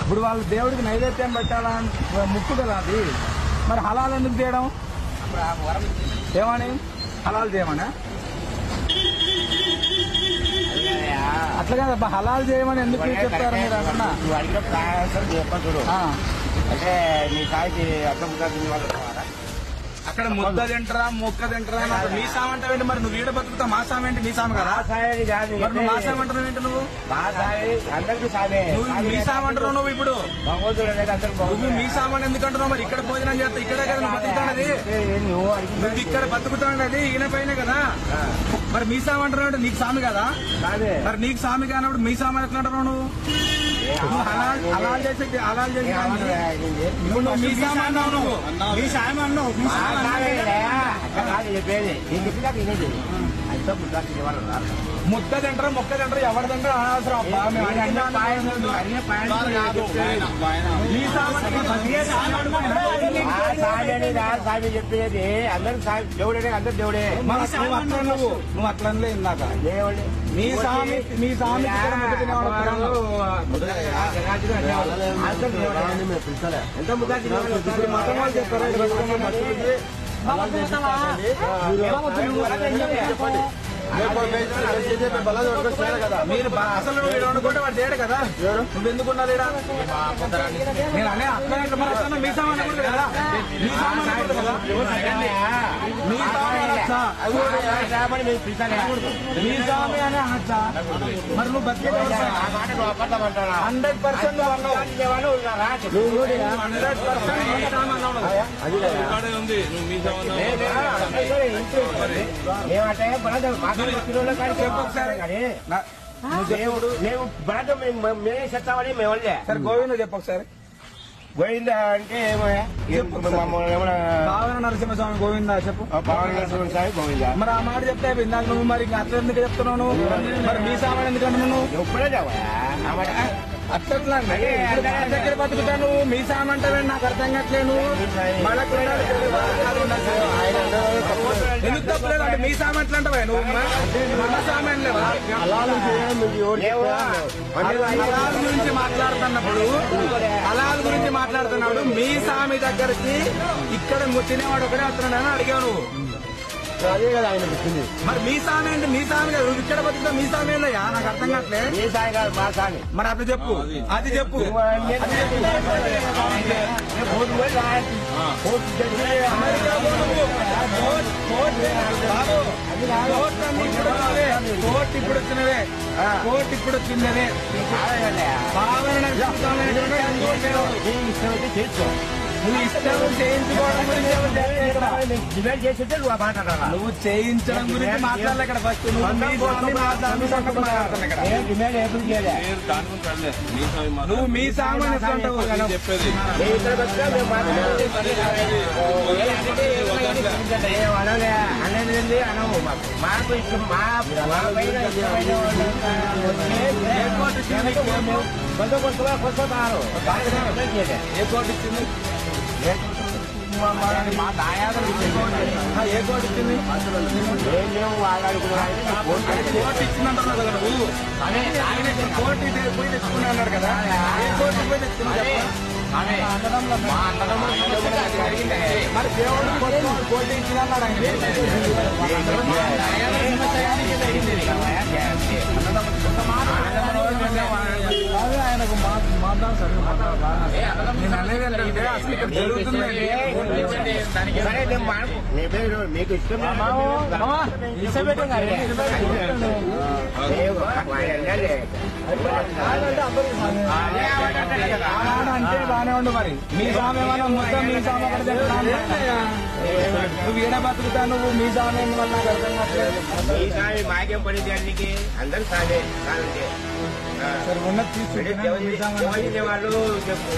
ఇప్పుడు వాళ్ళు దేవుడికి నైవేద్యం పెట్టాలా ముక్కు కదా అది, మరి హలాలు ఎందుకు చేయడం? ఏమని హలాలు చేయమనా? అట్లా కదా హలాలు చేయమని ఎందుకు చెప్తారు మీరు? అన్నా చూడు అంటే మీ స్థాయికి అర్థం వాళ్ళు అక్కడ ముద్ద తింటరా మొక్క తింటరా మీ సామ అంటావేంటి? మరి నువ్వు వీడ బతుకుతా మా సామ ఏంటి? నీ సామ కదా. నువ్వు మా సామ అంటావు ఏంటి? నువ్వు మీ సామ అంటున్నావు. నువ్వు ఇప్పుడు నువ్వు మీ సామాన్ ఎందుకు అంటున్నావు? మరి ఇక్కడ భోజనం చేస్తా ఇక్కడే కదా నువ్వు బతుకుతానది. నువ్వు ఇక్కడ బతుకుతానది ఈయన పైన కదా. మరి మీ సామ అంటున్నావు అంటే నీకు సామి కదా. మరి నీకు సామి కానప్పుడు మీ సామాన్ ఎట్లా అంటున్నావు? నువ్వు హలాల్ చేసి నువ్వు మీ సామ అన్నావు. నువ్వు మీ సామ అన్నావు. ముద్ద తింటారు మొక్క తింటారు ఎవరు తింటారు అనవసరం. సామి చెప్పేది అందరు దేవుడే, అందరు దేవుడే. నువ్వు అట్లనే ఇందాక మీ సామి ఎంత ముద్ద మతం వాళ్ళు చెప్తారు. మీరు అసలు వీడు అనుకుంటే వాడు చేయడు కదా. నువ్వు ఎందుకున్నా లేడా? నేను అనే అట్లా మీ సామాన్ అనకూడదు కదా. మీ సామాన్ అనకూడదు కదా. మీ మీ సామి అనే అనొచ్చా? మరి నువ్వు బతికే 100% మేమే చెప్తామని మేము సరే గోవింద చెప్పు ఒకసారి. గోవింద అంటే భావన నరసింహస్వామి గోవింద చెప్పు. భావన నరసింహస్వామి గోవింద. మరి ఆ మాట చెప్తే ఇందాక నువ్వు మరి ఇంకా అట్లా ఎందుకు చెప్తున్నావు? మరి మీ సామాన్ ఎందుకంటే నువ్వు ఎప్పుడే అట్లా దగ్గర బతుకుతాను. మీ సామంటే నాకు అర్థం కావట్లేను. ఎందుకు తప్పలేదు అంటే మీ సామాన్ ఎట్లా అంటావా నువ్వు? మన సామాన్ లేవా? హలాల్ గురించి మాట్లాడుతున్నప్పుడు మీ సామి దగ్గరికి ఇక్కడ తినేవాడు ఒకటే వస్తున్నాడని అడిగావు నువ్వు. అదే కదా ఆయన వచ్చింది. మరి మీ సామి అంటే మీ సామి కదా. నువ్వు ఇక్కడ బతుకుతా మీ సామి ఏందయ్యా? నాకు అర్థం కావట్లే. మీ సామి కాదు మా సామి. మరి అది చెప్పు. అది చెప్పు. కోర్టు ఇప్పుడు వచ్చినవే. భావన చేసుకో. నువ్వు ఇష్టం చేయించుకోవడం గురించి డిమాండ్ చేస్తుంటే నువ్వు మాట్లాడాలా? నువ్వు చేయించడం గురించి మాట్లాడాలి ఇక్కడ. ఫస్ట్ నువ్వు డిమాండ్ ఎప్పుడు చేయలే. నువ్వు మీ సామాన్ చెప్పేది అనేది అనవు. మాకు ఇష్టం మా బందోబస్తుగా కొట్టుకుంటున్నారు. ఏ కోర్టు ఇచ్చింది? మా దాయాదులు ఏ కోర్టు ఇచ్చింది? కోర్టు ఇచ్చిందంటున్నావు కదా నువ్వు. ఆయన కోర్టు పోయి తెచ్చుకున్నా అన్నాడు కదా. ఏ కోర్టు పోయి తెచ్చుకున్నా? మరి దేవుడు కోర్టు ఇచ్చిందన్నాడు ఆయనకు మాట్లాడు సరే. నేను అనేది ఏంటంటే అసలు ఇక్కడ జరుగుతుంది మీకు ఇష్టం అంటే బానే ఉండు. మరి మీ సామె మొత్తం మీ సామె నువ్వు ఈడ బతుకుతా. నువ్వు మీ సామె వల్ల నాకు అర్థం కావట్లేదు. మీ సామి మాకేం పని దానికి అందరు సామే కాదంటే సరే ఉన్నది తీసుకుంటే వాళ్ళు చెప్పు